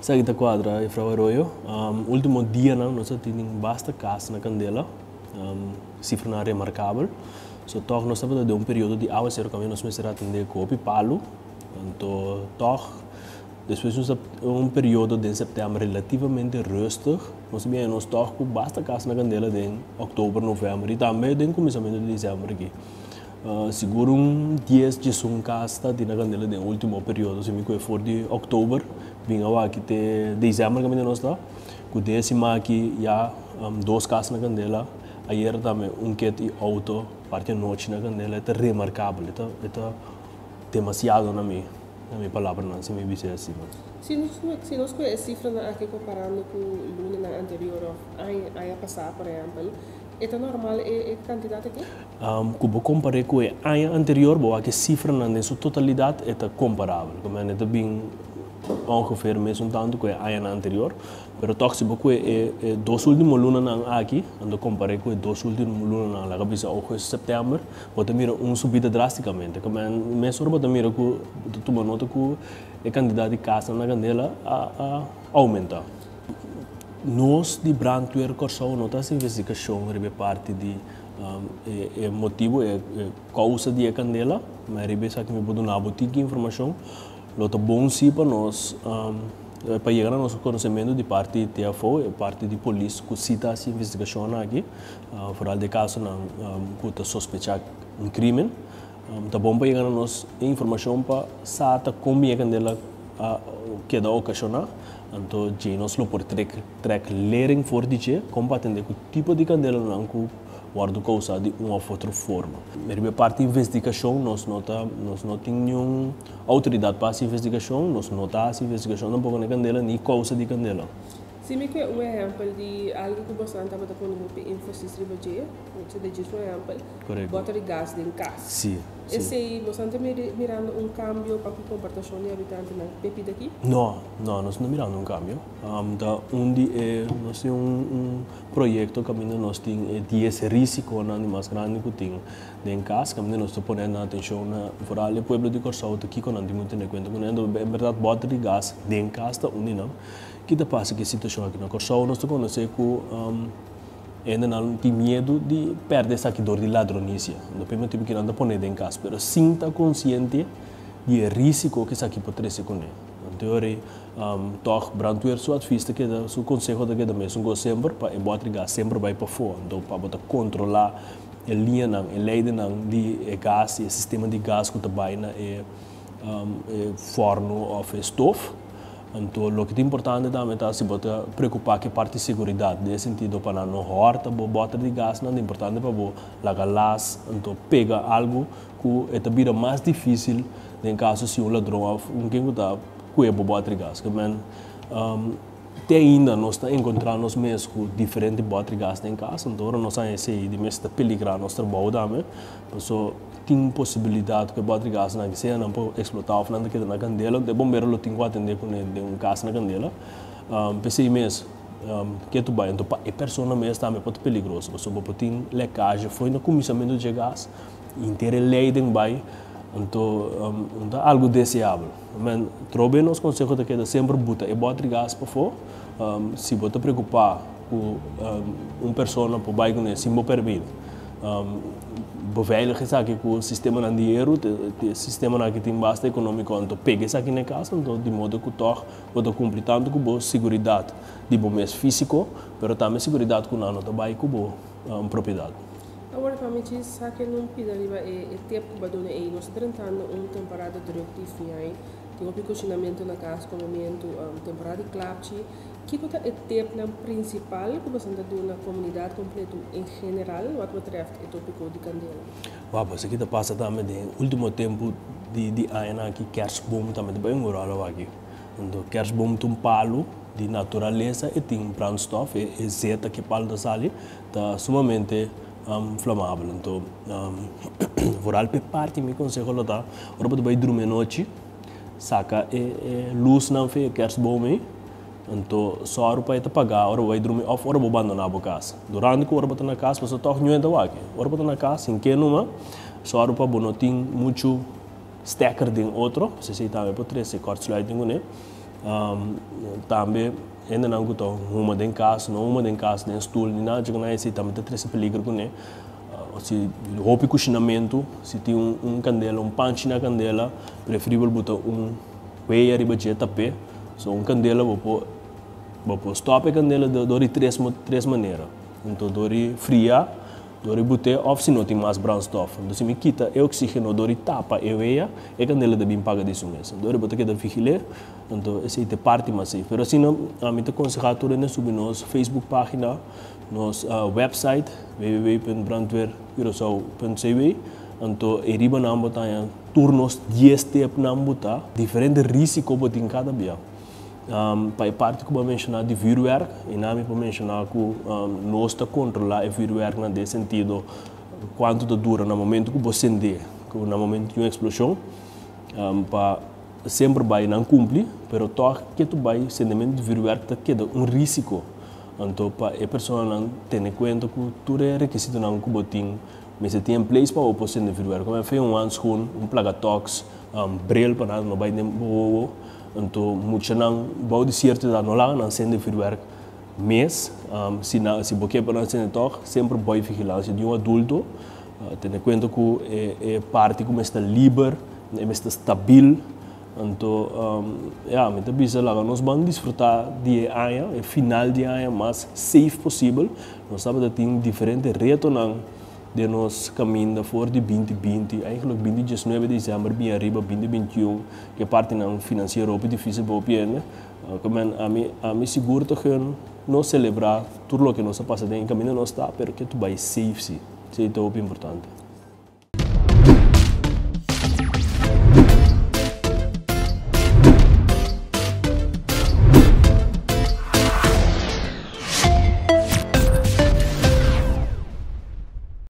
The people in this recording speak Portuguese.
Seguita quadra e Frau Arroyo. Último dia nós temos bastante casa na Candela, cifra na remarcável. So toch nós estamos de período de água zero caminho nós começamos a atender copi palo. Então toch depois nós período de setembro relativamente rustig. Nós bem nós toch com bastante casa na Candela em outubro, novembro e também em começamento de dezembro aqui. Seguro 10 de um casa de na Candela no último período, se me for de outubro, vinha aqui de dezembro que nós está, com décima aqui já 2 casas na Candela, ayer também que auto parte noite na Candela, é remarcável, é demasiado na minha palavra não, se me dizer assim. Se nós conhecemos cifra aqui comparando com o ano anterior, aí passar por exemplo, é normal a quantidade aqui? Quando comparei com o ano anterior, a cifra na sua totalidade é comparável, como é bem ongeveer mesmo tanto com o ano anterior, mas toch se você é 2 últimos lunas aqui, quando comparei com 2 últimos lunas na cabeça agosto setembro, você mira subida drasticamente, como é mesmo você mira que tu nota que a quantidade de casa na Candela aumenta. Nós de Brandweer Corsão notamos a investigação de parte de motivo é causa de Candela, mas ribe sabe que me pode dar botica informação. Lota bom sim para nós para chegar ao nosso conhecimento de parte de TFO, parte de polícia que cita essa investigação aqui, fora de caso não que está sospechar crime. Tá bom para chegar a nós informação para saber como é Candela que dá ocasionar. Então, nós lo por track lering voor die como atender o tipo de Candela não que guarda causa de uma ou outra forma. Mas parte da investigação, nós não temos nenhuma autoridade para essa investigação, nós não temos essa investigação não na Candela nem causa de Candela. Se me quer exemplo de algo que você está falando com ênfase sobre você diz exemplo, bota de gás em casa. Sim. Esse você está mirando cambio para a comportação de habitante na PEP daqui? Não, nós não estamos mirando cambio. Nós temos projeto que nós temos 10 riscos mais grande que tem em casa, que nós estamos ponendo atenção para o povo de Corsão aqui que não temos em conta, em verdade bota de gás em casa onde não. Que te passa que a situação aqui na Corsão nós estamos que ainda não tem medo de perder essa dor de ladronícia. Não primeiro tipo que não está ponendo em casa, mas sinta consciente do risco que isso aqui pode trazer com ele. Então, toch Brandweer sua vista que o conselho da que mesmo go sempre para botar gás sempre vai para fora, então para botar controlar a linha não, a lei não de gás, o sistema de gás que está bem na forno ou estofa. Então, o que é importante também é se você preocupar com a parte de segurança, nesse sentido, para não horta, botar de gás, não é importante para lagar las, então pega algo que é também mais difícil em caso se um ladrão alguém está com o botar de gás. Até ainda nós estamos encontrando mesmo com diferentes botar de gás em casa, então nós estamos de mesmo peligrar nosso trabalho também, tem possibilidade que o botar de gás não seja não pode explotar ou não que na Candela, de bombeiro lo tem que atender com casa na Candela, pensei mesmo que tu vai então a pessoa mesmo também pode perigoso, você pode ter lecagem, foi no comissamento de gás, inteira lei de vai, então algo desejável, mas trobe nos conselhos de que sempre bota e botar de gás para fora, se você preocupar com uma pessoa por baixo com esse não permite. Beveilig is aqui com o sistema de dinheiro, o sistema que tem bastante econômico, então pega isso aqui na casa, então de modo que toch pode cumprir tanto com boa segurança de bom mês físico, mas também segurança com não também com boa propriedade. Agora para mim diz que não pida é tempo para donar aí nós tratando temporada de rectificar, tem um cozinamento na casa, comimento temporada de clapchi. Que é o tema principal que você está dando na comunidade completa em geral, o que betreft o tópico de Candela? Você aqui passa também no último tempo de ano aqui, kerstboom também bem moral aqui. Então, kerstboom tem palo de natureza e tem brandstof, e zeta que palo da sali, está sumamente inflamável. Então, voral pe parte me conselho lá, ora pode vai dormir noite, saca luz não fez kerstboom. Então, só para te pagar, ora vai dormir off, ora vai abandonar a casa. Durante que ora vai na casa, você toca não entra aqui. Ora vai na casa, em que numa, só para não tem muito stacker de outro, você sei também para três cortes lá tem né. também ainda não estou uma de casa, não uma de casa, nem stool, nem nada, já não é assim, também tem três peligros com ele. Se roupa e cozinamento, se tem candela, punch na candela, preferível botar peia arriba de tapete, so candela vou stop a candela de três maneiras. Então dori fria, dori botar off se não tem mais brandstof. Então se me quita o oxigênio, dori tapa e veia, e candela de bem paga disso mesmo. Dori botar que da vigilé, então essa é parte mas aí. Pero assim não, a mim te aconselho tudo na subir nossa Facebook página, nosso website www.brandweercuraçao.cv. Então eriba na botar turnos 10 tempo na botar, diferente risco botar em cada dia. Para a parte que eu mencionar de vuurwerk, e na minha mencionar que nós controlar o vuurwerk nesse sentido, quanto dura no momento que você acende, no momento de uma explosão, para sempre vai não cumprir, mas só que tu vai acendimento de vuurwerk tá queda risco, então para a pessoa não ter em conta que tudo é requisito não que botin, mas se tem place para o acender vuurwerk, como é feito handschoen, plagatox, bril para não vai nem então muitos não vão dizer que não lá não acende vuurwerk, mas se você para acender toque sempre vai vigilância de adulto, tendo em conta que é parte como está livre, está estável, então me avisa lá nós vamos desfrutar de ano, o final de ano mais safe possível, nós sabemos que tem diferentes retos de nós caminho fora de 2020, eigenlijk 2019 de dezembro, bem arriba 2021, que parte não financeira é difícil para o piano, como a mim seguro que não celebrar tudo o que nós passa em caminho não está, pero que tu vai safe, sim, isso é muito importante.